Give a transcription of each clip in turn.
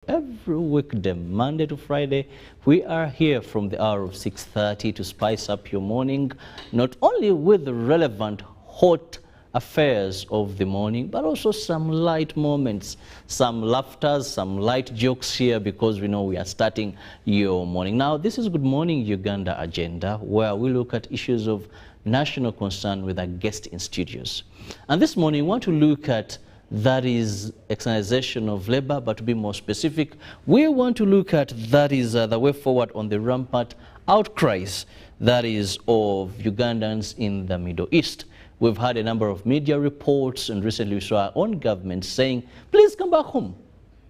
Every weekday, Monday to Friday, we are here from the hour of 6:30 to spice up your morning, not only with the relevant hot affairs of the morning, but also some light moments, some laughter, some light jokes here, because we know we are starting your morning. Now, this is Good Morning Uganda agenda, where we look at issues of national concern with our guest in studios. And this morning, we want to look at that is externalization of labor, but to be more specific, we want to look at that is the way forward on the rampant outcries that is of Ugandans in the Middle East. We've had a number of media reports, and recently we saw our own government saying, please come back home.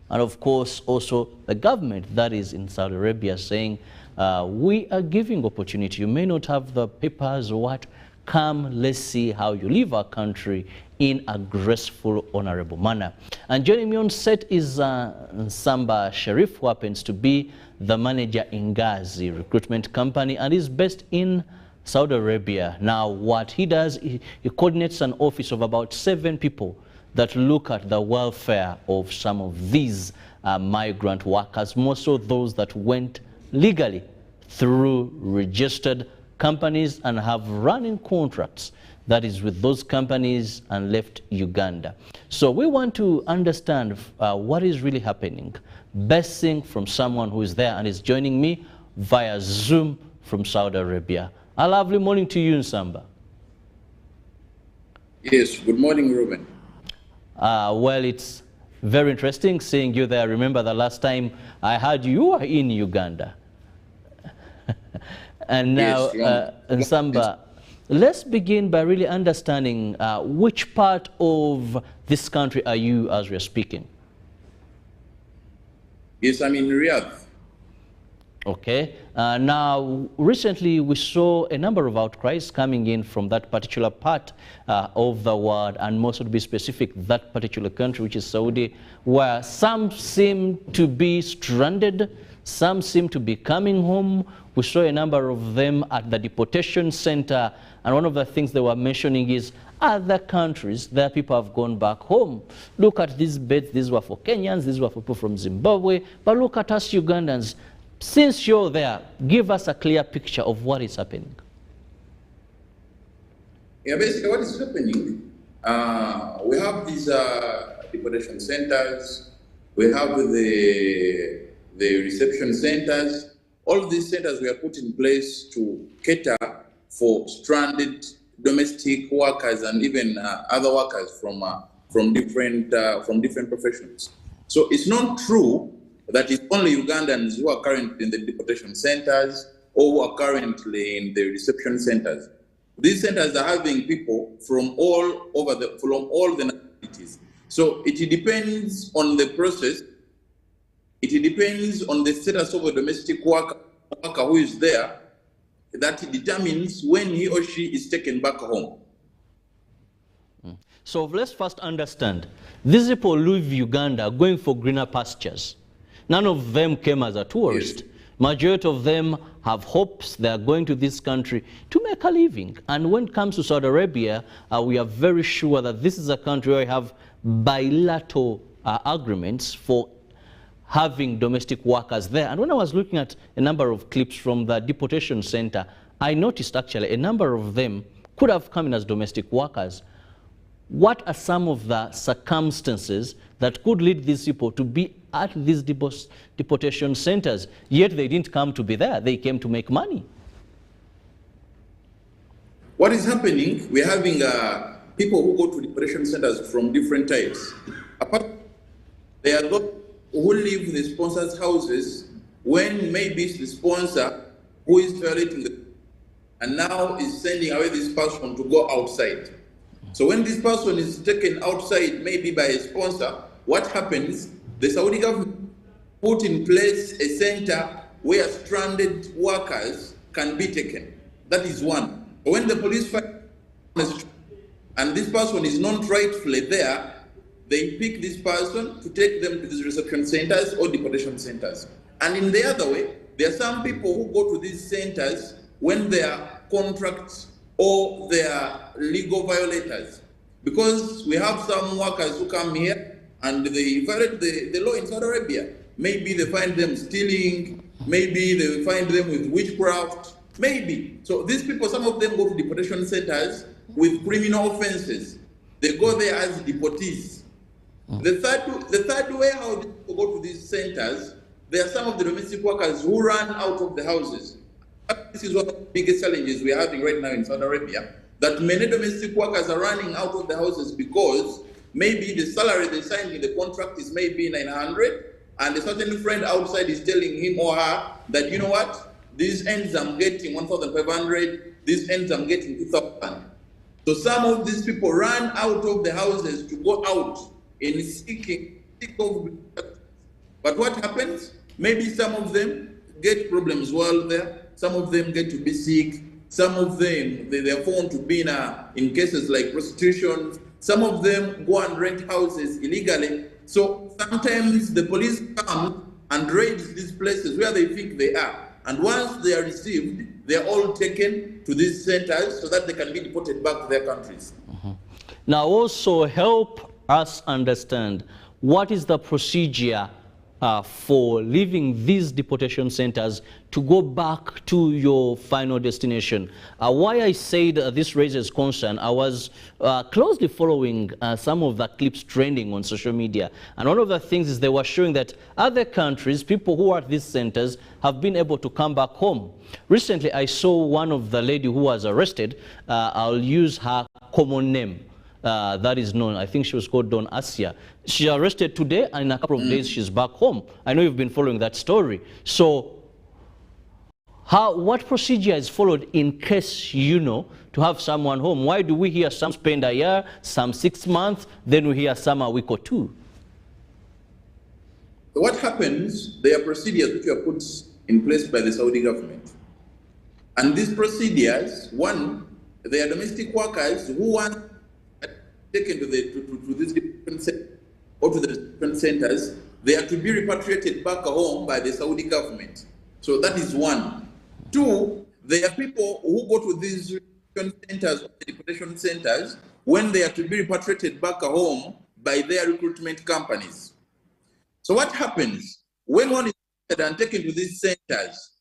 And of course, also the government that is in Saudi Arabia saying, we are giving opportunity. You may not have the papers or what. Come, let's see how you leave our country in a graceful, honorable manner. And joining me on set is Nsamba Sharif, who happens to be the manager in Gazi recruitment company and is based in Saudi Arabia. Now, what he does, he coordinates an office of about 7 people that look at the welfare of some of these migrant workers, more so those that went legally through registered companies and have running contracts, that is with those companies, and left Uganda. So we want to understand what is really happening. Best thing from someone who is there and is joining me via Zoom from Saudi Arabia. A lovely morning to you, Nsamba. Yes, good morning, Ruben. Well, it's very interesting seeing you there. Remember the last time I heard you were in Uganda. And now, yes, Nsamba, let's begin by really understanding which part of this country are you as we're speaking? Yes, I'm in Riyadh. Okay. Now, recently we saw a number of outcries coming in from that particular part of the world, and more so to be specific, that particular country, which is Saudi, where some seem to be stranded, some seem to be coming home. We saw a number of them at the deportation center, and one of the things they were mentioning is other countries, their people have gone back home. Look at these beds, these were for Kenyans, these were for people from Zimbabwe, but look at us Ugandans. Since you're there, give us a clear picture of what is happening. Yeah, basically what is happening, we have these deportation centers, we have the reception centers. All these centers were put in place to cater for stranded domestic workers and even other workers from different professions. So it's not true that it's only Ugandans who are currently in the deportation centers or who are currently in the reception centers. These centers are having people from all the nationalities. So it depends on the process. It depends on the status of a domestic worker who is there, that determines when he or she is taken back home. So let's first understand, these people leave Uganda going for greener pastures. None of them came as a tourist. Yes. Majority of them have hopes they are going to this country to make a living. And when it comes to Saudi Arabia, we are very sure that this is a country where we have bilateral agreements for having domestic workers there. And when I was looking at a number of clips from the deportation center, I noticed actually a number of them could have come in as domestic workers. What are some of the circumstances that could lead these people to be at these deportation centers, yet they didn't come to be there, they came to make money? What is happening, we're having people who go to deportation centers from different types. Apart, they are those who live in the sponsor's houses when maybe it's the sponsor who is violating the and now is sending away this person to go outside. So when this person is taken outside, maybe by a sponsor, what happens? The Saudi government put in place a center where stranded workers can be taken. That is one. When the police find and this person is not rightfully there, they pick this person to take them to these reception centers or deportation centers. And in the other way, there are some people who go to these centers when they are contracts or they are legal violators. Because we have some workers who come here and they violate the law in Saudi Arabia. maybe they find them stealing, maybe they find them with witchcraft, maybe. So these people, some of them go to deportation centers with criminal offenses. They go there as deportees. The third way how people go to these centers, there are some of the domestic workers who run out of the houses. This is one of the biggest challenges we're having right now in Saudi Arabia, that many domestic workers are running out of the houses because maybe the salary they signed in the contract is maybe 900, and a certain friend outside is telling him or her that, you know what, these ends I'm getting 1,500, these ends I'm getting 2,000. So some of these people run out of the houses to go out in seeking of. But what happens? Maybe some of them get problems while there. Some of them get to be sick. Some of them, they are found to be in cases like prostitution. Some of them go and rent houses illegally. So sometimes the police come and raid these places where they think they are. And once they are received, they are all taken to these centers so that they can be deported back to their countries. Now also help us understand what is the procedure for leaving these deportation centers to go back to your final destination. Why I said this raises concern, I was closely following some of the clips trending on social media, and one of the things is they were showing that other countries, people who are at these centers have been able to come back home. Recently I saw one of the lady who was arrested, I'll use her common name, that is known. I think she was called Don Asia. She's arrested today, and in a couple of days she's back home. I know you've been following that story. So what procedure is followed in case, you know, to have someone home? Why do we hear some spend a year, some 6 months, then we hear some a week or two? So what happens, there are procedures which are put in place by the Saudi government. And these procedures, one, they are domestic workers who want taken to these different centers or to the different centers, they are to be repatriated back home by the Saudi government. So that is one. Two, there are people who go to these centers, deportation centers, when they are to be repatriated back home by their recruitment companies. So what happens when one is taken to these centers?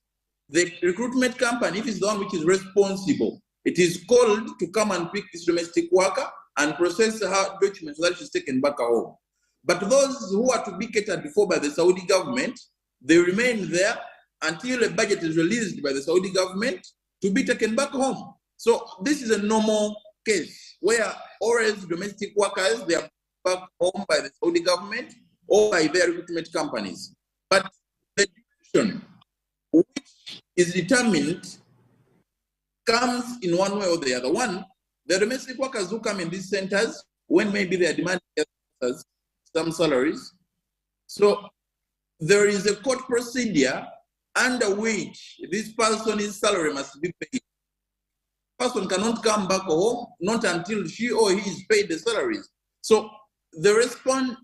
The recruitment company, if it's the one which is responsible, it is called to come and pick this domestic worker and process her documents so that she's taken back home. But those who are to be catered for by the Saudi government, they remain there until a budget is released by the Saudi government to be taken back home. So this is a normal case where always domestic workers, they are back home by the Saudi government or by their recruitment companies. But the decision which is determined comes in one way or the other. One, the domestic workers who come in these centers, when maybe they are demanding some salaries. So there is a court procedure under which this person's salary must be paid. The person cannot come back home, not until she or he is paid the salaries. So the response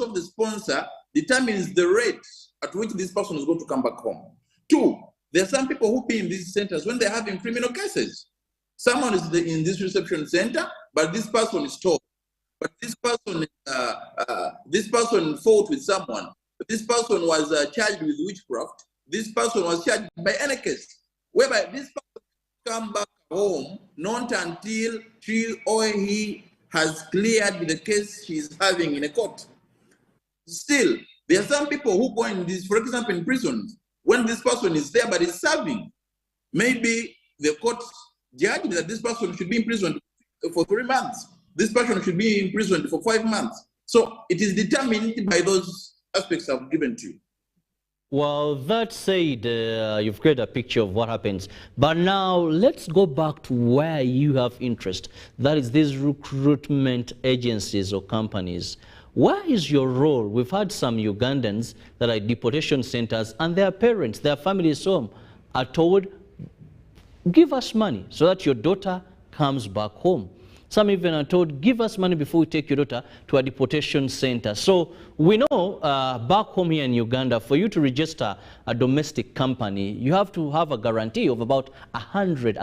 of the sponsor determines the rate at which this person is going to come back home. Two, there are some people who pay in these centers when they're having criminal cases. Someone is in this reception center, but this person is told. But this person fought with someone. This person was charged with witchcraft. This person was charged by any case, whereby this person come back home not until she or he has cleared the case she is having in a court. Still, there are some people who go in this, for example, in prisons, when this person is there but is serving, maybe the court judged that this person should be imprisoned for 3 months. This person should be imprisoned for 5 months. So it is determined by those aspects I've given to you. Well, that said, you've created a picture of what happens. But now let's go back to where you have interest. That is these recruitment agencies or companies. Where is your role? We've had some Ugandans that are at deportation centers and their parents, their families home, are told, give us money so that your daughter comes back home. Some even are told, give us money before we take your daughter to a deportation center. So we know back home here in Uganda, for you to register a domestic company, you have to have a guarantee of about 100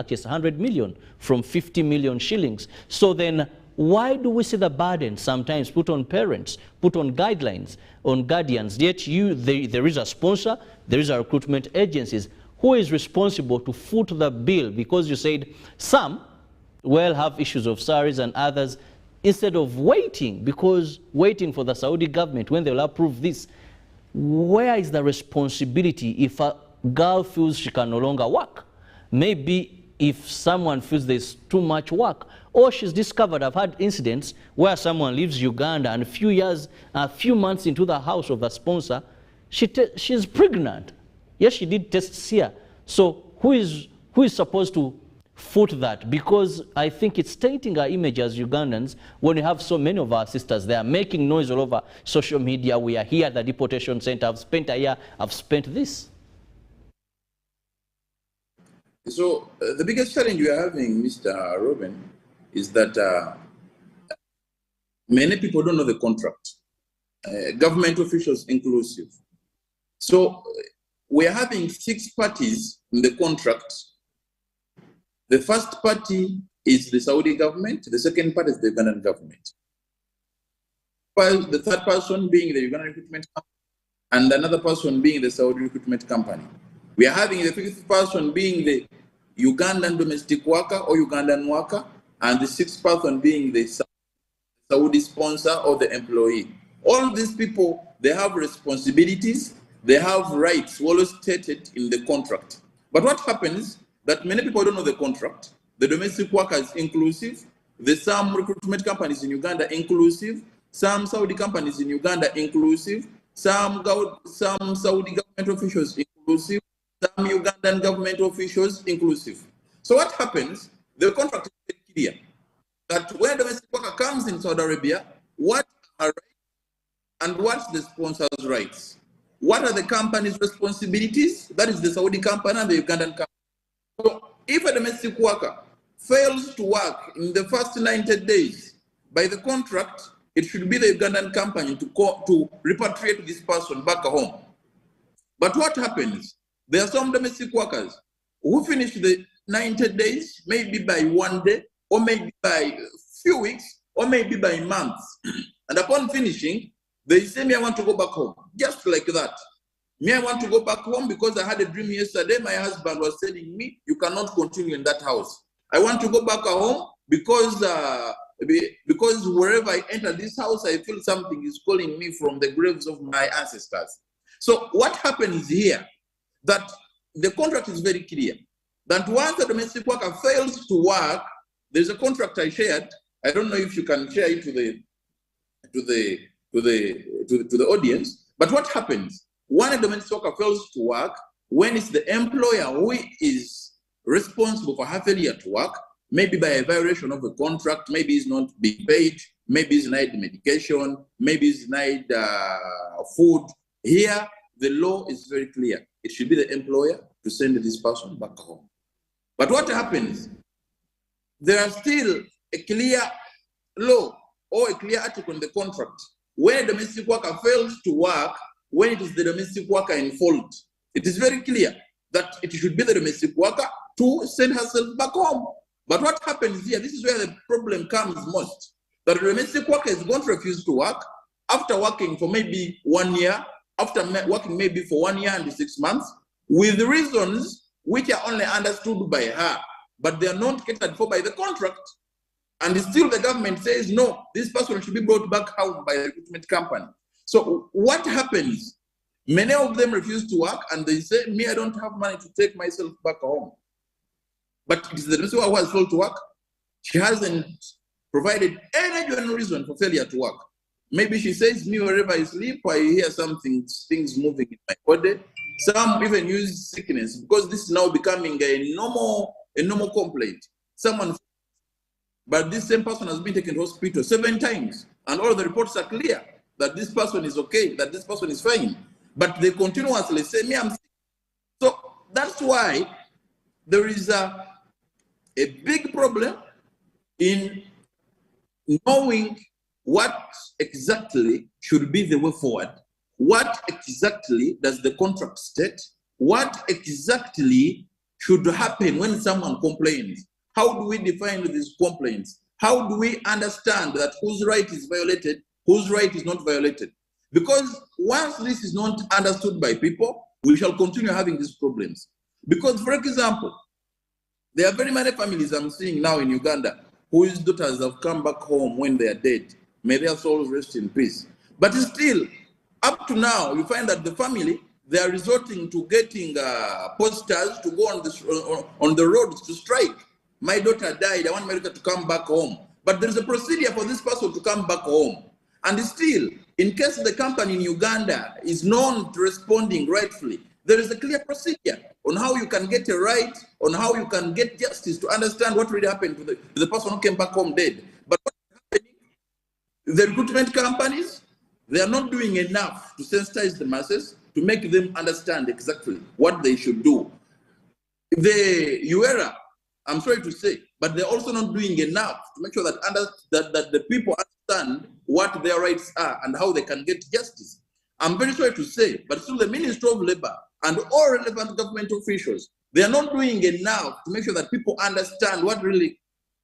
million from 50 million shillings. So then Why do we see the burden sometimes put on parents, put on guidelines, on guardians, yet there is a sponsor, there is a recruitment agencies? Who is responsible to foot the bill? Because you said some will have issues of salaries and others, instead of waiting, because waiting for the Saudi government when they will approve this, where is the responsibility if a girl feels she can no longer work? Maybe if someone feels there's too much work, or she's discovered, I've had incidents where someone leaves Uganda and a few months into the house of the sponsor, she's pregnant. Yes, she did tests here. So who is supposed to foot that? Because I think it's tainting our image as Ugandans when we have so many of our sisters there making noise all over social media. We are here at the deportation center. I've spent a year. I've spent this. So the biggest challenge we are having, Mr. Robin, is that many people don't know the contract, government officials inclusive. So we are having 6 parties in the contract. The first party is the Saudi government. The second part is the Ugandan government. The third person being the Ugandan recruitment company, and another person being the Saudi recruitment company. We are having the 5th person being the Ugandan domestic worker or Ugandan worker, and the 6th person being the Saudi sponsor or the employee. All these people, they have responsibilities, they have rights, well stated in the contract. But what happens that many people don't know the contract. The domestic workers inclusive, some recruitment companies in Uganda inclusive, some Saudi companies in Uganda inclusive, some Saudi government officials inclusive, some Ugandan government officials inclusive. So what happens? The contract is very clear that when domestic worker comes in Saudi Arabia, what are rights and what's the sponsor's rights? What are the company's responsibilities? That is the Saudi company and the Ugandan company. So if a domestic worker fails to work in the first 90 days, by the contract, it should be the Ugandan company to repatriate this person back home. But what happens? There are some domestic workers who finish the 90 days, maybe by 1 day, or maybe by a few weeks, or maybe by months. And upon finishing, they say, me, I want to go back home. Just like that. Me, I want to go back home because I had a dream yesterday. My husband was telling me, you cannot continue in that house. I want to go back home because wherever I enter this house, I feel something is calling me from the graves of my ancestors. So what happens here? That the contract is very clear. That once a domestic worker fails to work, there's a contract I shared. I don't know if you can share it to the audience. But what happens? When a domestic worker fails to work, when it's the employer who is responsible for her failure to work, maybe by a violation of a contract, maybe he's not being paid, maybe he's denied medication, maybe he's denied food. Here, the law is very clear. It should be the employer to send this person back home. But what happens? There is still a clear law or a clear article in the contract. When a domestic worker fails to work, when it is the domestic worker in fault, it is very clear that it should be the domestic worker to send herself back home. But what happens here, this is where the problem comes most, that the domestic worker is going to refuse to work after working for maybe 1 year, after working maybe for 1 year and 6 months, with reasons which are only understood by her, but they are not catered for by the contract. And still the government says, no, this person should be brought back home by the recruitment company. So what happens? Many of them refuse to work and they say, me, I don't have money to take myself back home. But it is the person who has failed to work. She hasn't provided any genuine reason for failure to work. Maybe she says, me, wherever I sleep, I hear things moving in my body. Some even use sickness because this is now becoming a normal complaint. But this same person has been taken to hospital 7 times, and all the reports are clear that this person is okay, that this person is fine. But they continuously say, me, I'm sick. So that's why there is a big problem in knowing what exactly should be the way forward. What exactly does the contract state? What exactly should happen when someone complains? How do we define these complaints? how do we understand that whose right is violated, whose right is not violated? Because once this is not understood by people, we shall continue having these problems. Because, for example, there are very many families I'm seeing now in Uganda whose daughters have come back home when they are dead. May their souls rest in peace. But still, up to now, you find that the family, they are resorting to getting posters to go on the roads to strike. My daughter died, I want my daughter to come back home. But there is a procedure for this person to come back home. And still, in case the company in Uganda is known to responding rightfully, there is a clear procedure on how you can get a right, on how you can get justice to understand what really happened to the person who came back home dead. But what's happening? The recruitment companies, they are not doing enough to sensitize the masses, to make them understand exactly what they should do. The UERA, I'm sorry to say, but they're also not doing enough to make sure that, that the people understand what their rights are and how they can get justice. I'm very sorry to say, but still the Ministry of Labor and all relevant government officials, they are not doing enough to make sure that people understand what really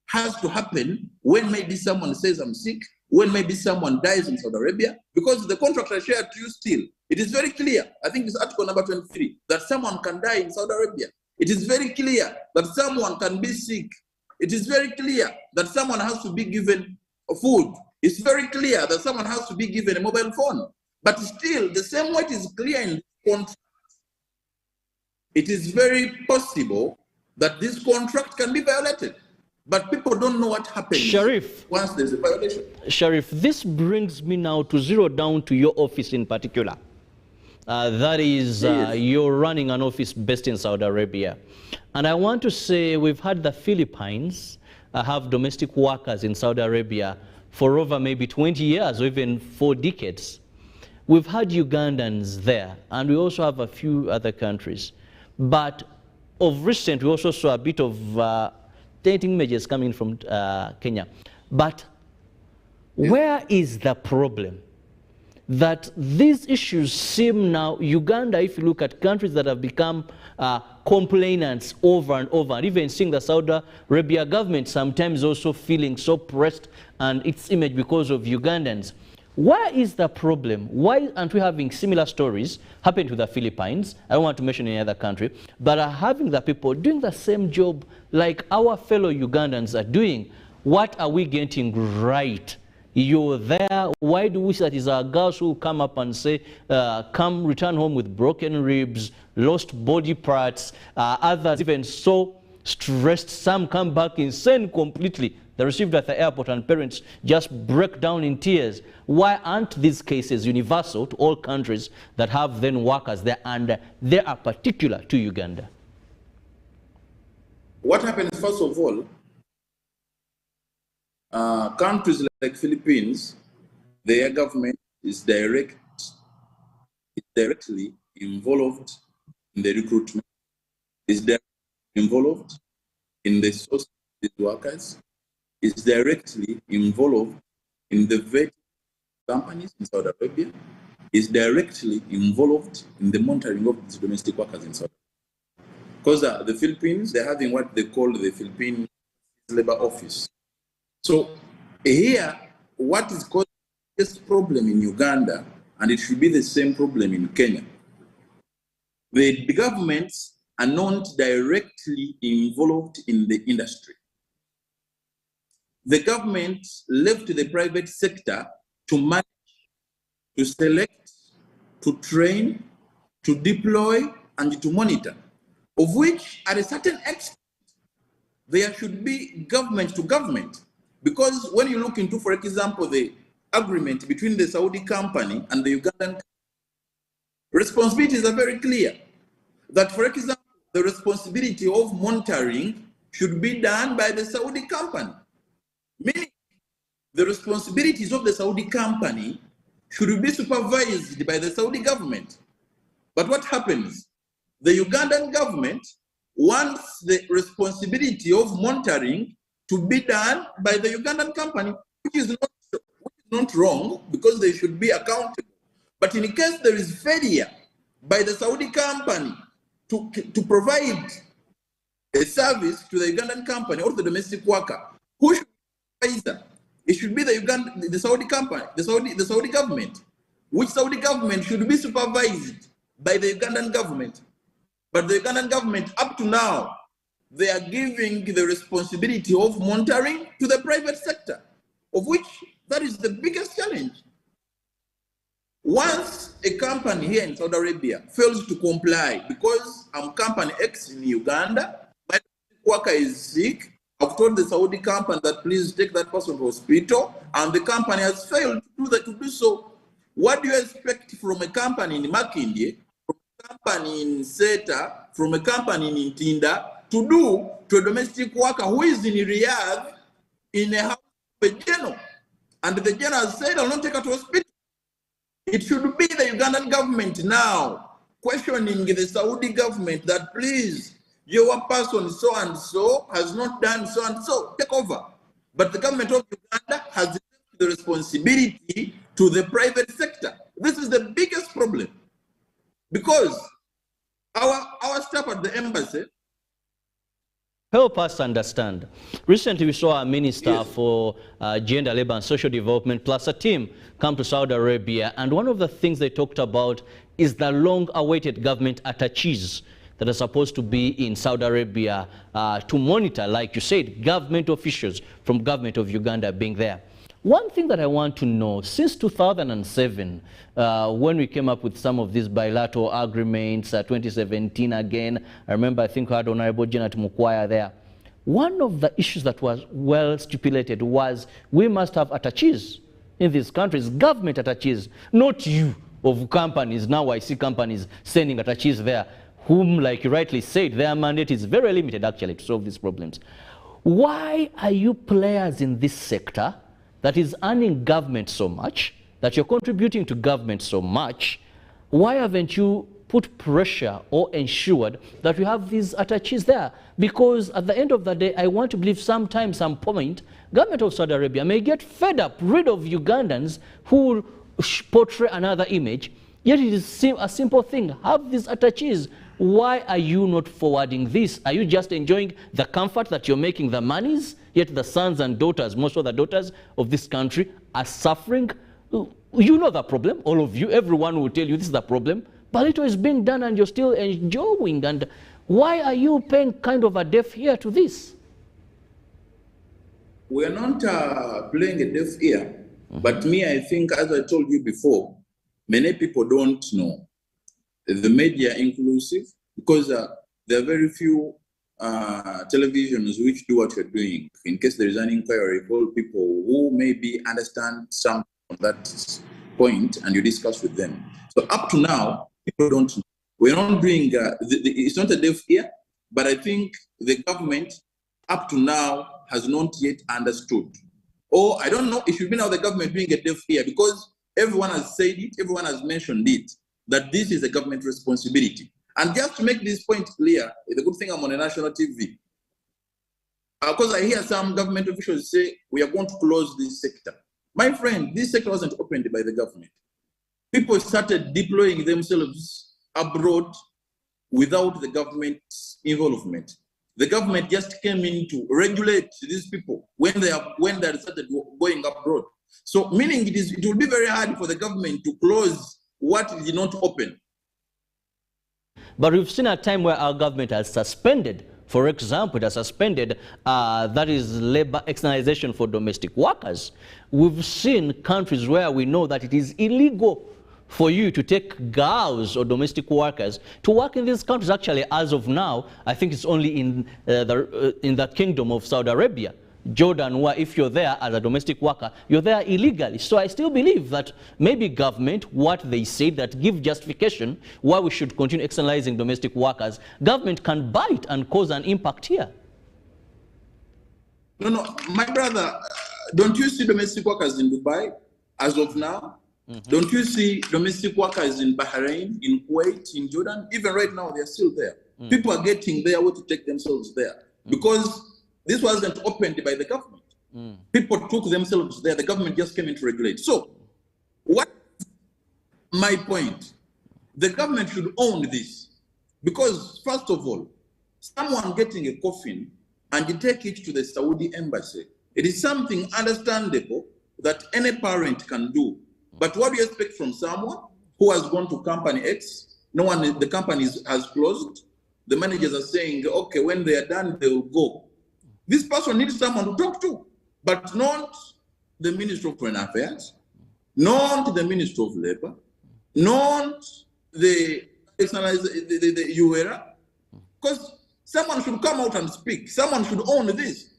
has to happen when maybe someone says I'm sick, when maybe someone dies in Saudi Arabia, because the contract I shared to you still, it is very clear, I think it's article number 23, that someone can die in Saudi Arabia. It is very clear that someone can be sick. It is very clear that someone has to be given food. It's very clear that someone has to be given a mobile phone. But still, the same way it is clear in the contract, it is very possible that this contract can be violated. But people don't know what happens Sharif, once there's a violation. Sharif, this brings me now to zero down to your office in particular. That is, Yes. you're running an office based in Saudi Arabia. And I want to say we've had the Philippines have domestic workers in Saudi Arabia for over maybe 20 years or even 4 decades. We've had Ugandans there, and we also have a few other countries. But of recent, we also saw a bit of tainting measures coming from Kenya. But where is the problem? That these issues seem now, Uganda, if you look at countries that have become complainants over and over, and even seeing the Saudi Arabia government sometimes also feeling so pressed and its image because of Ugandans. Where is the problem? Why aren't we having similar stories happen to the Philippines? I don't want to mention any other country, but are having the people doing the same job like our fellow Ugandans are doing? What are we getting right? You're there. Why do we say that it's our girls who come up and say, come return home with broken ribs, lost body parts, others even so stressed, some come back insane completely. They're received at the airport and parents just break down in tears. Why aren't these cases universal to all countries that have then workers there and they are particular to Uganda? What happens, first of all, countries like Philippines, their government is directly involved in the recruitment, is directly involved in the source of these workers, is directly involved in the vetting companies in Saudi Arabia, is directly involved in the monitoring of these domestic workers in Saudi Arabia. Because the Philippines, they're having what they call the Philippine Labor Office. So here, what is causing this problem in Uganda, and it should be the same problem in Kenya, the governments are not directly involved in the industry. The government left the private sector to manage, to select, to train, to deploy, and to monitor, of which at a certain extent, there should be government to government. Because when you look into, for example, the agreement between the Saudi company and the Ugandan, responsibilities are very clear. That, for example, the responsibility of monitoring should be done by the Saudi company. Meaning, the responsibilities of the Saudi company should be supervised by the Saudi government. But what happens? The Ugandan government wants the responsibility of monitoring to be done by the Ugandan company, which is not wrong, because they should be accountable. But in case there is failure by the Saudi company to provide a service to the Ugandan company or the domestic worker, who should be supervisor. It should be the Saudi company, the Saudi government, which Saudi government should be supervised by the Ugandan government. But the Ugandan government, up to now, they are giving the responsibility of monitoring to the private sector, of which that is the biggest challenge. Once a company here in Saudi Arabia fails to comply because I'm company X in Uganda, my worker is sick, I've told the Saudi company that please take that person to hospital, and the company has failed to do so. What do you expect from a company in Makindye, from a company in Seta, from a company in Tinda to do to a domestic worker who is in Riyadh in a house of a general? And the general has said, I'll not take her to hospital. It should be the Ugandan government now questioning the Saudi government that please, your person so and so has not done so and so, take over. But the government of Uganda has the responsibility to the private sector. This is the biggest problem because our staff at the embassy. Help us understand. Recently, we saw a minister Yes. for Gender, Labor and Social Development, plus a team come to Saudi Arabia. And one of the things they talked about is the long-awaited government attaches that are supposed to be in Saudi Arabia to monitor, like you said, government officials from government of Uganda being there. One thing that I want to know, since 2007, when we came up with some of these bilateral agreements, 2017 again, I remember I think we had Honorable Janet Mukwaya there. One of the issues that was well stipulated was we must have attaches in these countries, government attaches, not you of companies. Now I see companies sending attaches there, whom, like you rightly said, their mandate is very limited actually to solve these problems. Why are you players in this sector that is earning government so much, that you're contributing to government so much, why haven't you put pressure or ensured that you have these attaches there? Because at the end of the day, I want to believe sometime, some point, government of Saudi Arabia may get fed up, rid of Ugandans who portray another image, yet it is a simple thing. Have these attaches. Why are you not forwarding this? Are you just enjoying the comfort that you're making the monies, yet the sons and daughters, most of the daughters of this country are suffering? You know the problem, all of you, everyone will tell you this is the problem, but it is being done and you're still enjoying. And why are you paying kind of a deaf ear to this? We are not playing a deaf ear, but me, I think, as I told you before, many people don't know. The media inclusive, because there are very few televisions which do what you're doing. In case there is an inquiry, call people who maybe understand some on that point and you discuss with them. So up to now, people don't know. We're not doing, it's not a deaf ear, but I think the government up to now has not yet understood. Or I don't know, it should be now the government doing a deaf ear, because everyone has said it, everyone has mentioned it, that this is a government responsibility. And just to make this point clear, the good thing I'm on a national TV, because I hear some government officials say, we are going to close this sector. My friend, this sector wasn't opened by the government. People started deploying themselves abroad without the government's involvement. The government just came in to regulate these people when they started going abroad. So meaning it will be very hard for the government to close what is not open. But we've seen a time where our government has suspended, for example, it has suspended, that is labor externalization for domestic workers. We've seen countries where we know that it is illegal for you to take girls or domestic workers to work in these countries. Actually, as of now, I think it's only in the Kingdom of Saudi Arabia. Jordan, where if you're there as a domestic worker, you're there illegally. So I still believe that maybe government, what they say that give justification why we should continue externalizing domestic workers, government can bite and cause an impact here. No, my brother, don't you see domestic workers in Dubai as of now? Don't you see domestic workers in Bahrain, in Kuwait, in Jordan? Even right now, they're still there. People are getting there to take themselves there because this wasn't opened by the government. People took themselves there. The government just came in to regulate. So, what my point? The government should own this. Because, first of all, someone getting a coffin and you take it to the Saudi embassy It is something understandable that any parent can do. But what do you expect from someone who has gone to company X? No one, the company has closed. The managers are saying, okay, when they are done, they will go. This person needs someone to talk to, but not the Minister of Foreign Affairs, not the Minister of Labor, not the UERA, because someone should come out and speak. Someone should own this.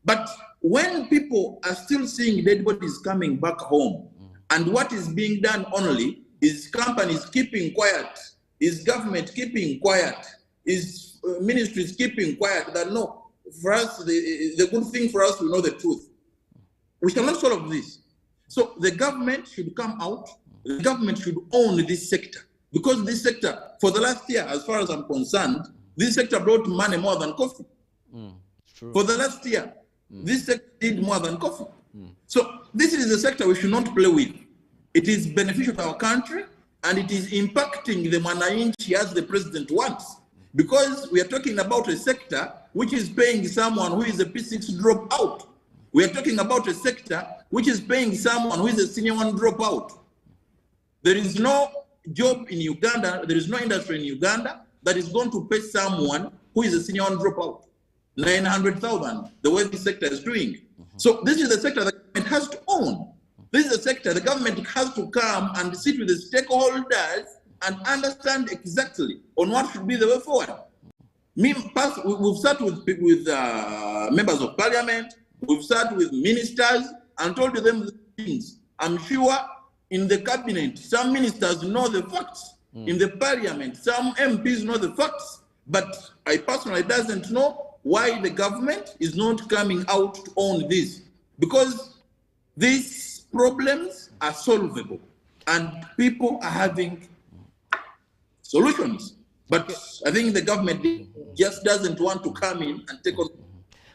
But when people are still seeing dead bodies coming back home, and what is being done only is companies keeping quiet, is government keeping quiet, is ministries keeping quiet, that no, for us, the good thing for us, we know the truth. We shall not solve this. So the government should come out, the government should own this sector, because this sector, for the last year, as far as I'm concerned, this sector brought money more than coffee. True. For the last year, this sector did more than coffee. So this is a sector we should not play with. It is beneficial to our country, and it is impacting the Mwananchi as the president wants. Because we are talking about a sector which is paying someone who is a P6 dropout. We are talking about a sector which is paying someone who is a senior one dropout. There is no job in Uganda, there is no industry in Uganda that is going to pay someone who is a senior one dropout. 900,000, the way this sector is doing. So this is the sector the government has to own. This is the sector the government has to come and sit with the stakeholders and understand exactly on what should be the way forward. We've sat with members of parliament, we've sat with ministers and told them things. I'm sure in the cabinet, some ministers know the facts. In the parliament, some MPs know the facts. But I personally doesn't know why the government is not coming out to own this. Because these problems are solvable and people are having solutions. But I think the government just doesn't want to come in and take on.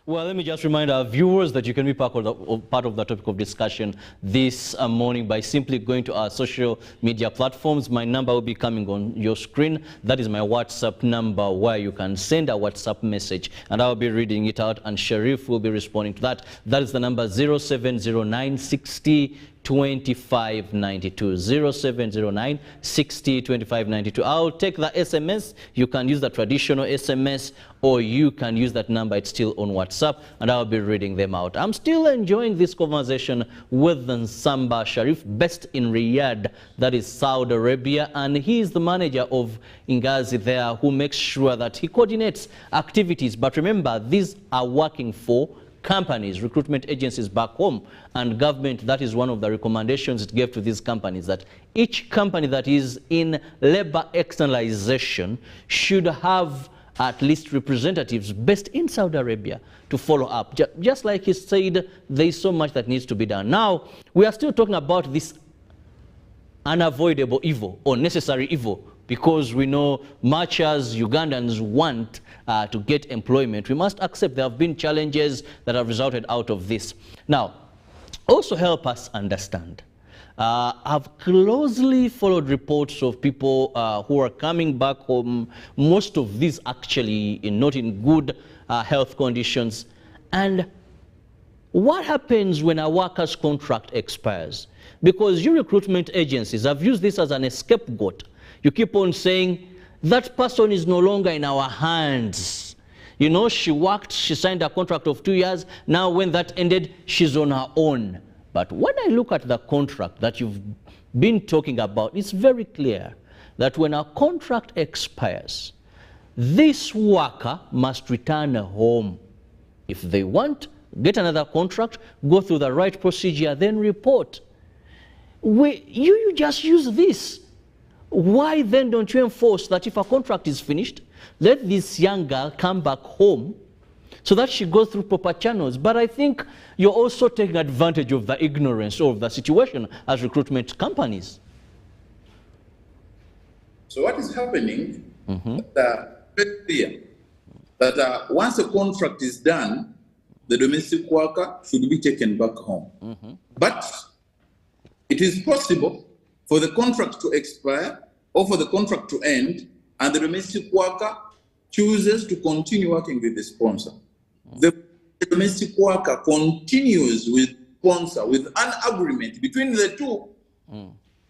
Well, let me just remind our viewers that you can be part of the topic of discussion this morning by simply going to our social media platforms. My number will be coming on your screen. That is my WhatsApp number, where you can send a WhatsApp message and I'll be reading it out and Sharif will be responding to that. That is the number 0709 60 2592 0709 60 2592. I'll take the SMS. You can use the traditional SMS or you can use that number. It's still on WhatsApp and I'll be reading them out. I'm still enjoying this conversation with Nsamba Sharif, based in Riyadh, that is Saudi Arabia, and he is the manager of Ngazi there, who makes sure that he coordinates activities. But remember, these are working for companies, recruitment agencies back home, and government. That is one of the recommendations it gave to these companies, that each company that is in labor externalization should have at least representatives based in Saudi Arabia to follow up. Just like he said, there is so much that needs to be done. Now, we are still talking about this unavoidable evil or necessary evil, because we know much as Ugandans want to get employment, we must accept there have been challenges that have resulted out of this. Now, also help us understand. I've closely followed reports of people who are coming back home, most of these actually not in good health conditions. And what happens when a worker's contract expires? Because you recruitment agencies have used this as an scapegoat. You keep on saying, that person is no longer in our hands. You know, she worked, she signed a contract of 2 years. Now when that ended, she's on her own. But when I look at the contract that you've been talking about, it's very clear that when a contract expires, this worker must return home. If they want, get another contract, go through the right procedure, then report. You just use this. Why then don't you enforce that if a contract is finished, let this young girl come back home so that she goes through proper channels? But I think you're also taking advantage of the ignorance of the situation as recruitment companies. So what is happening, very clear, that once a contract is done, the domestic worker should be taken back home. But it is possible for the contract to expire or for the contract to end, and the domestic worker chooses to continue working with the sponsor. The the domestic worker continues with sponsor, with an agreement between the two,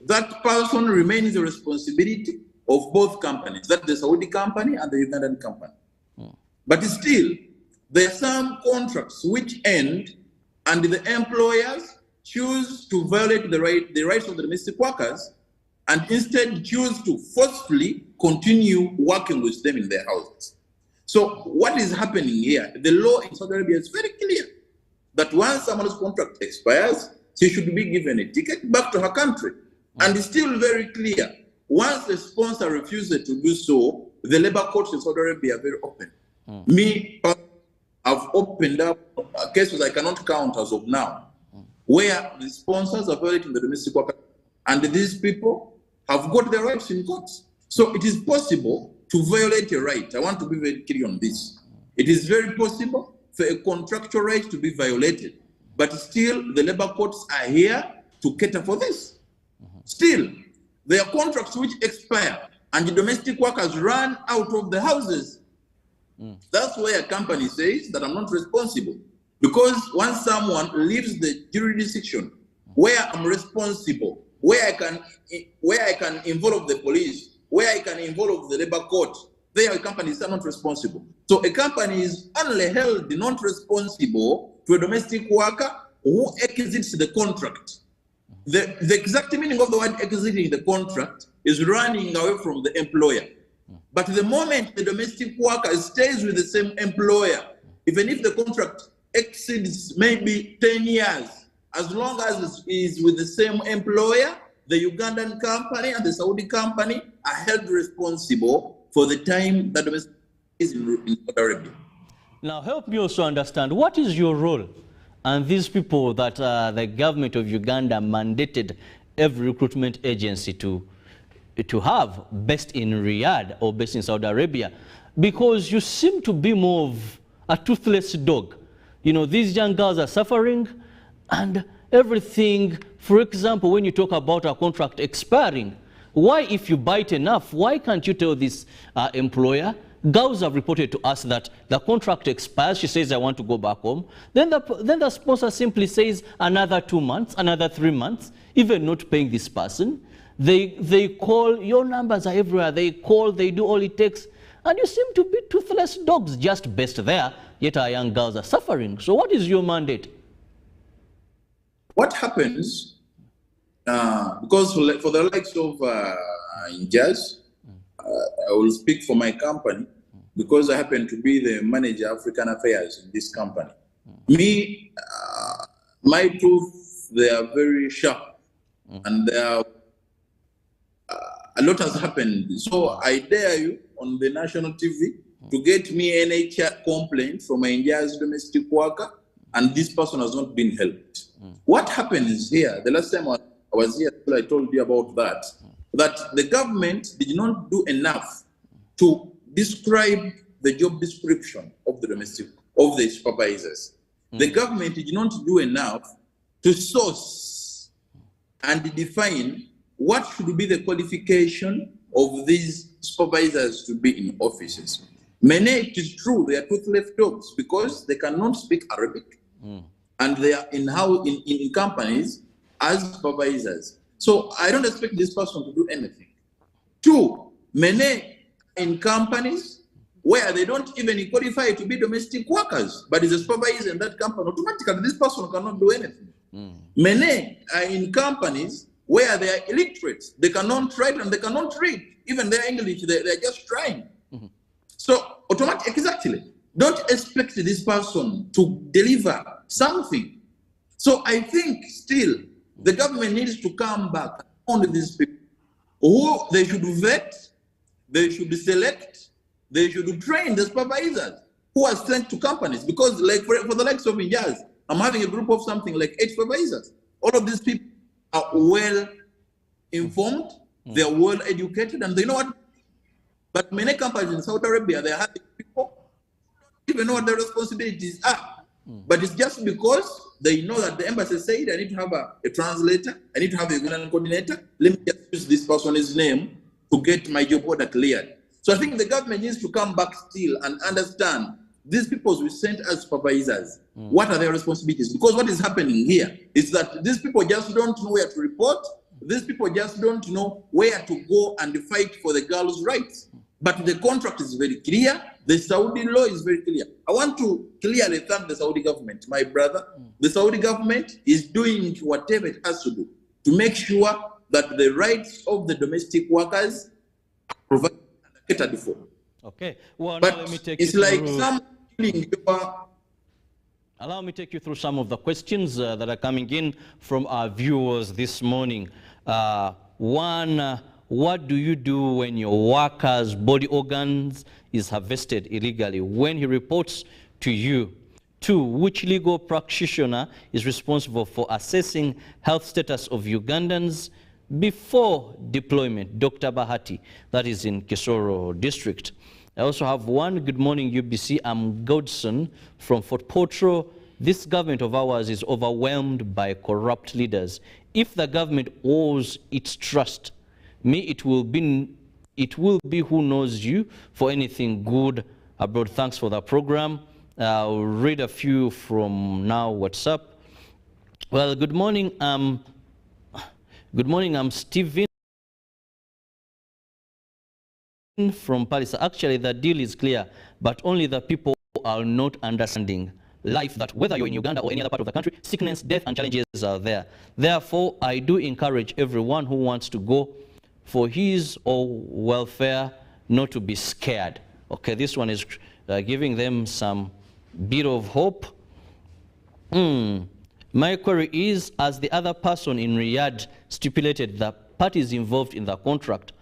that person remains the responsibility of both companies, that the Saudi company and the Ugandan company. But still, there are some contracts which end and the employers choose to violate the rights of the domestic workers and instead choose to forcefully continue working with them in their houses. So what is happening here? The law in Saudi Arabia is very clear that once someone's contract expires, she should be given a ticket back to her country. And it's still very clear, once the sponsor refuses to do so, the labor courts in Saudi Arabia are very open. Me, I've opened up cases I cannot count as of now, where the sponsors are violating the domestic worker, and these people have got their rights in courts. So it is possible to violate a right. I want to be very clear on this. It is very possible for a contractual right to be violated, but still the labor courts are here to cater for this. Still, there are contracts which expire and the domestic workers run out of the houses. That's where a company says that I'm not responsible. Because once someone leaves the jurisdiction where I'm responsible, where I can involve the police, where I can involve the labor court, there a company is not responsible. So a company is only held not responsible to a domestic worker who exits the contract. The exact meaning of the word exiting the contract is running away from the employer. But the moment the domestic worker stays with the same employer, even if the contract exceeds maybe 10 years, as long as it is with the same employer, the Ugandan company and the Saudi company are held responsible for the time that domestic is in Saudi Arabia. Now help me also understand, what is your role and these people that the government of Uganda mandated every recruitment agency to have based in Riyadh or based in Saudi Arabia? Because you seem to be more of a toothless dog. You know, these young girls are suffering and everything. For example, when you talk about a contract expiring, why, if you bite enough, why can't you tell this employer? Girls have reported to us that the contract expires. She says, I want to go back home. Then the sponsor simply says another 2 months, another 3 months, even not paying this person. They call, your numbers are everywhere. They call, they do all it takes. And you seem to be toothless dogs just based there, yet our young girls are suffering. So what is your mandate? What happens, because for the likes of Injaz, I will speak for my company because I happen to be the manager of African affairs in this company. Me, my tooth, they are very sharp and they are, a lot has happened. So I dare you on the national TV to get me any complaint from an India's domestic worker and this person has not been helped. What happens here, the last time I was here, I told you about that, that the government did not do enough to describe the job description of the supervisors. The government did not do enough to source and define what should be the qualification of these supervisors to be in offices. Many, it is true, they are toothless dogs because they cannot speak Arabic and they are in companies as supervisors. So I don't expect this person to do anything. Two, many in companies where they don't even qualify to be domestic workers, but is a supervisor in that company, automatically this person cannot do anything. Many are in companies where they are illiterate. They cannot write and they cannot read. Even their English, they're just trying. So automatically, exactly. Don't expect this person to deliver something. So I think still the government needs to come back on these people who they should vet, they should select, they should train the supervisors who are sent to companies. Because like for the likes of Injaz, I'm having a group of something like 8 supervisors. All of these people are well informed, they are well educated, and they know what. But many companies in Saudi Arabia, they are having people who don't even know what their responsibilities are. But it's just because they know that the embassy said, I need to have a translator, I need to have a Ugandan coordinator, let me just use this person's name to get my job order cleared. So I think the government needs to come back still and understand these people we sent as supervisors, what are their responsibilities? Because what is happening here is that these people just don't know where to report. These people just don't know where to go and fight for the girls' rights. But the contract is very clear. The Saudi law is very clear. I want to clearly thank the Saudi government, my brother. The Saudi government is doing whatever it has to do to make sure that the rights of the domestic workers are provided and catered for. Okay. Well, but now let me take it's you like through... some killing your... Allow me to take you through some of the questions that are coming in from our viewers this morning. One, what do you do when your worker's body organs is harvested illegally? When he reports to you. 2, which legal practitioner is responsible for assessing health status of Ugandans before deployment? Dr. Bahati, that is in Kisoro district. I also have one. Good morning, UBC. I'm Godson from Fort Potro. This government of ours is overwhelmed by corrupt leaders. If the government owes its trust, it will be who knows you for anything good abroad. Thanks for the program. I'll read a few from now WhatsApp. Well, good morning. Good morning. I'm Steven from Paris. Actually, the deal is clear, but only the people are not understanding life, that whether you're in Uganda or any other part of the country, sickness, death, and challenges are there. Therefore, I do encourage everyone who wants to go for his or welfare not to be scared. Okay, this one is giving them some bit of hope. My query is, as the other person in Riyadh stipulated, the parties involved in the contract,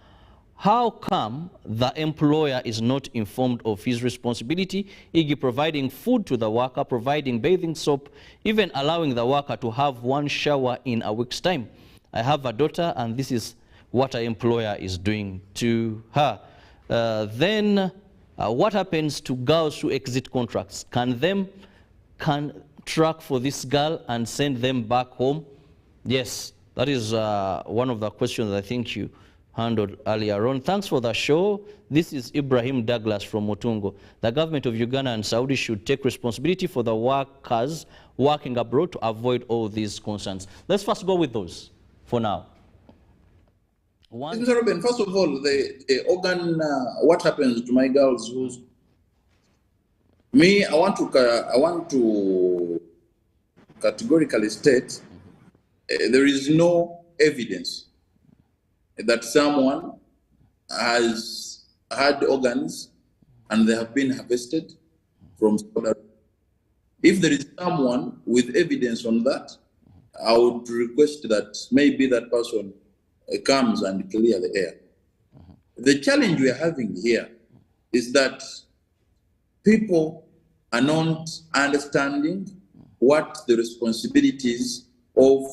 how come the employer is not informed of his responsibility, e.g. providing food to the worker, providing bathing soap, even allowing the worker to have one shower in a week's time? I have a daughter, and this is what our employer is doing to her. Then what happens to girls who exit contracts? Can them track for this girl and send them back home? Yes, that is one of the questions I think you handled earlier on. Thanks for the show. This is Ibrahim Douglas from Motungo. The government of Uganda and Saudi should take responsibility for the workers working abroad to avoid all these concerns. Let's first go with those for now. Mr. Robin, first of all, the organ, what happens to my girls who's... Me, I want to categorically state there is no evidence that someone has had organs and they have been harvested from Saudi. If there is someone with evidence on that, I would request that maybe that person comes and clear the air. The challenge we are having here is that people are not understanding what the responsibilities of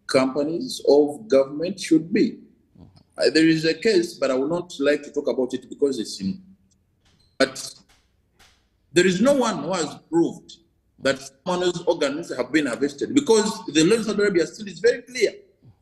companies, of government should be. There is a case, but I would not like to talk about it because it's in. But there is no one who has proved that someone's organs have been harvested, because the law in Saudi Arabia still is very clear.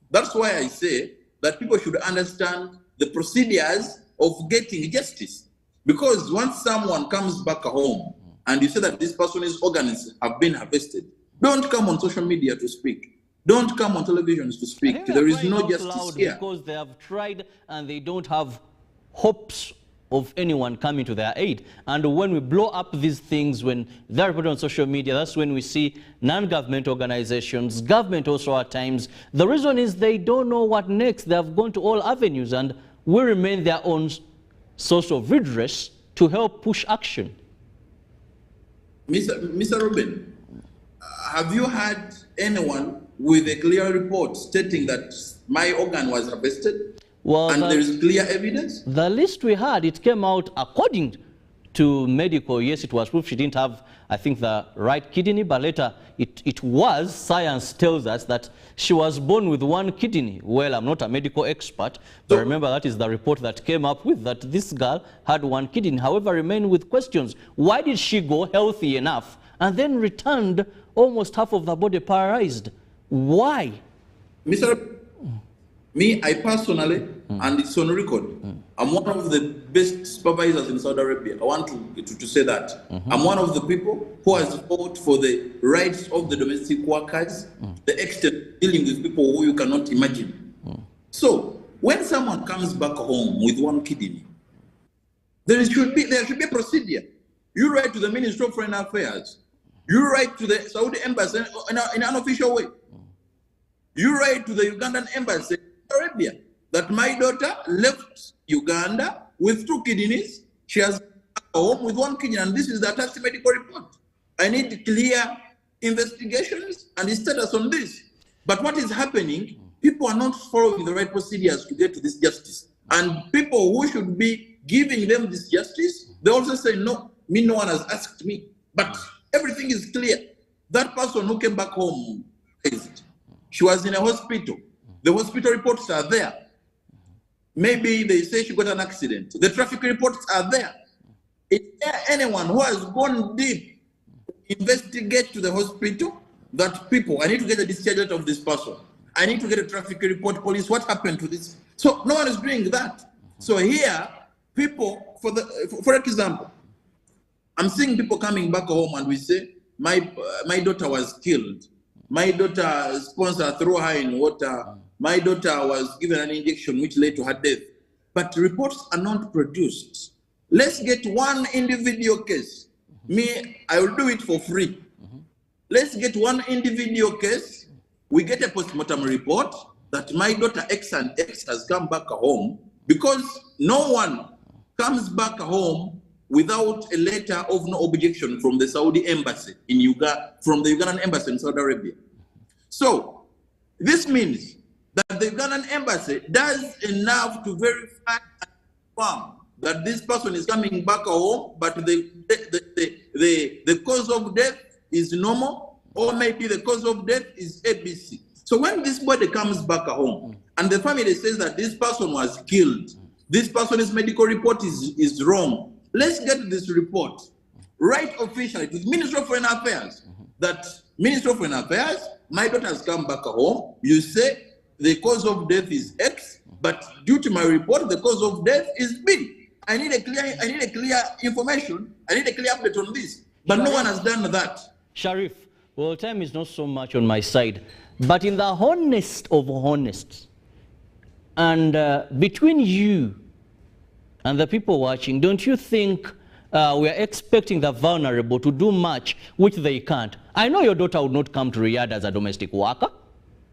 That's why I say that people should understand the procedures of getting justice. Because once someone comes back home and you say that this person's organs have been harvested, don't come on social media to speak. Don't come on televisions to speak. There is no justice here. Because they have tried and they don't have hopes of anyone coming to their aid. And when we blow up these things, when they're reported on social media, that's when we see non-government organizations, government also at times. The reason is they don't know what next. They have gone to all avenues, and we remain their own source of redress to help push action. Mr. Rubin, have you had anyone with a clear report stating that my organ was harvested? Well, and there is clear evidence? The list we had, it came out according to medical. Yes, it was proof she didn't have, I think, the right kidney, but later it was, science tells us that she was born with one kidney. Well, I'm not a medical expert, but remember that is the report that came up with, that this girl had one kidney. However, remain with questions. Why did she go healthy enough and then returned almost half of the body paralyzed? Why? Me, I personally, and it's on record, I'm one of the best supervisors in Saudi Arabia. I want to say that. I'm one of the people who has fought for the rights of the domestic workers, the extent dealing with people who you cannot imagine. So, when someone comes back home with one kidney, there should be a procedure. You write to the Ministry of Foreign Affairs. You write to the Saudi embassy in an unofficial way. You write to the Ugandan embassy in Arabia that my daughter left Uganda with 2 kidneys. She has come home with 1 kidney, and this is the attached medical report. I need clear investigations and status on this. But what is happening, people are not following the right procedures to get to this justice. And people who should be giving them this justice, they also say, no, no one has asked me. But everything is clear. That person who came back home, she was in a hospital. The hospital reports are there. Maybe they say she got an accident. The traffic reports are there. Is there anyone who has gone deep, investigate to the hospital that people, I need to get a discharge letter of this person. I need to get a traffic report, police, what happened to this? So no one is doing that. So here, people, for example, I'm seeing people coming back home and we say, my daughter was killed. My daughter's sponsor threw her in water. My daughter was given an injection which led to her death. But reports are not produced. Let's get one individual case. Me, I will do it for free. Let's get one individual case. We get a postmortem report that my daughter X and X has come back home, because no one comes back home without a letter of no objection from the Saudi embassy in Uganda, from the Ugandan embassy in Saudi Arabia. So this means that the Ugandan embassy does enough to verify and confirm that this person is coming back home, but the cause of death is normal, or maybe the cause of death is ABC. So when this body comes back home and the family says that this person was killed, this person's medical report is wrong, let's get this report right officially to the Ministry of Foreign Affairs, that Ministry of Foreign Affairs, my daughter has come back home, you say the cause of death is X, but due to my report, the cause of death is B. I need a clear information, I need a clear update on this, but no one has done that. Sharif, well, time is not so much on my side, but in the honest of honest, and between you and the people watching, don't you think we are expecting the vulnerable to do much which they can't? I know your daughter would not come to Riyadh as a domestic worker.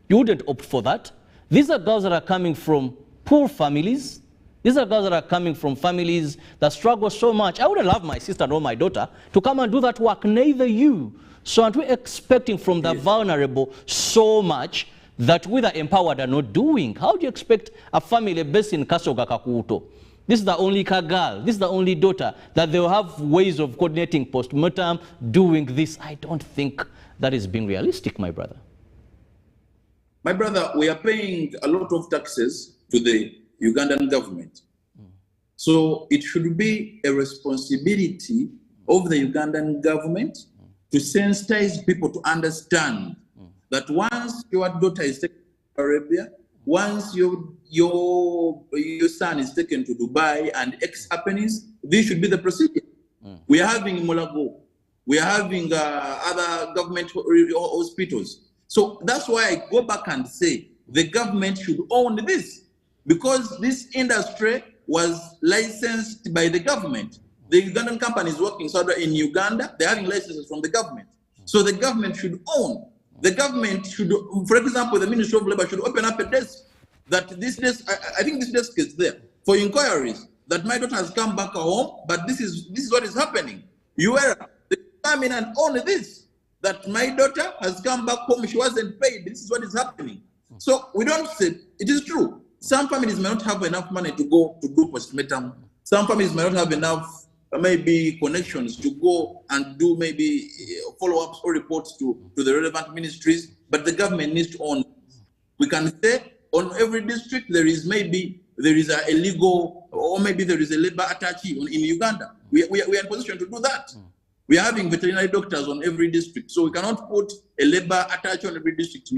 You wouldn't opt for that. These are girls that are coming from poor families. These are girls that are coming from families that struggle so much. I wouldn't love my sister nor my daughter to come and do that work, neither you. So aren't we expecting from the vulnerable so much that we the empowered are not doing? How do you expect a family based in Kasoga Kakuto? This is the only girl, this is the only daughter, that they will have ways of coordinating post-mortem, doing this. I don't think that is being realistic, my brother. My brother, we are paying a lot of taxes to the Ugandan government. So it should be a responsibility of the Ugandan government to sensitize people to understand that once your daughter is taken to Arabia, once your son is taken to Dubai and X happens, this should be the procedure. We are having Molago, we are having other government hospitals. So that's why I go back and say the government should own this, because this industry was licensed by the government. The Ugandan companies working in Uganda, they're having licenses from the government. So the government should own. The government should, for example, the Ministry of Labor should open up a desk that this desk, I think this desk is there for inquiries, that my daughter has come back home, but this is what is happening. You are come in and own this, that my daughter has come back home, she wasn't paid, this is what is happening. So we don't say, it is true. Some families may not have enough money to go to do postmortem. Some families may not have enough maybe connections to go and do maybe follow-ups or reports to the relevant ministries, but the government needs to own. We can say on every district there is a legal, or maybe there is a labor attaché in Uganda. We are in position to do that. We are having veterinary doctors on every district, so we cannot put a labor attaché on every district,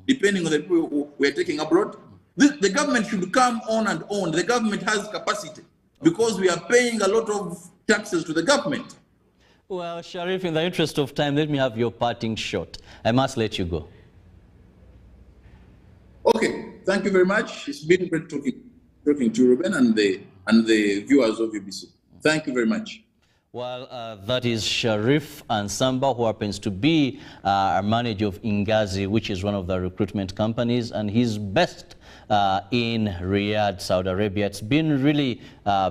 depending on the people we are taking abroad. The government should come on and on. The government has capacity because we are paying a lot of taxes to the government. Well, Sharif, in the interest of time, let me have your parting shot. I must let you go. Okay, thank you very much. It's been great talking to you, Ruben, and the viewers of UBC. Thank you very much. Well, that is Sharif Ansamba, who happens to be a manager of Ingazi, which is one of the recruitment companies, and he's best in Riyadh, Saudi Arabia. It's been really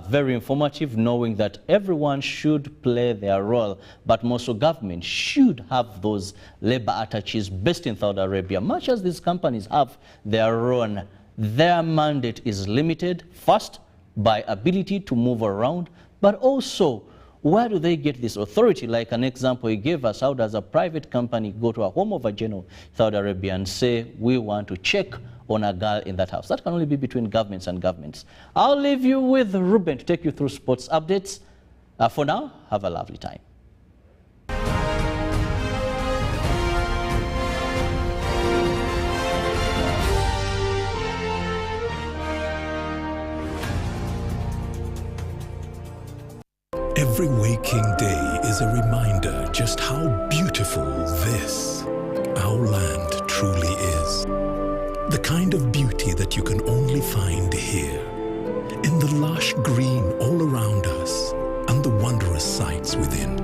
very informative, knowing that everyone should play their role, but also government should have those labor attaches based in Saudi Arabia. Much as these companies have their own, their mandate is limited, first, by ability to move around, but also where do they get this authority? Like an example he gave us, how does a private company go to a home of a general Saudi Arabia and say, we want to check on a girl in that house? That can only be between governments and governments. I'll leave you with Ruben to take you through sports updates. For now, have a lovely time. Every waking day is a reminder just how beautiful this, our land, truly is. The kind of beauty that you can only find here, in the lush green all around us and the wondrous sights within.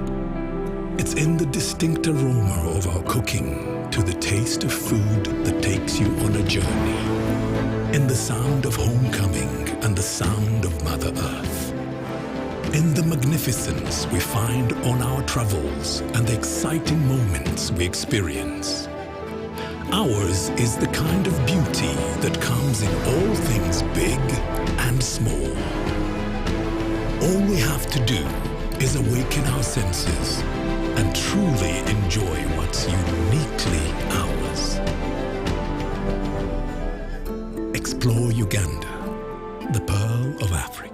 It's in the distinct aroma of our cooking to the taste of food that takes you on a journey, in the sound of homecoming and the sound of Mother Earth. In the magnificence we find on our travels and the exciting moments we experience. Ours is the kind of beauty that comes in all things big and small. All we have to do is awaken our senses and truly enjoy what's uniquely ours. Explore Uganda, the pearl of Africa.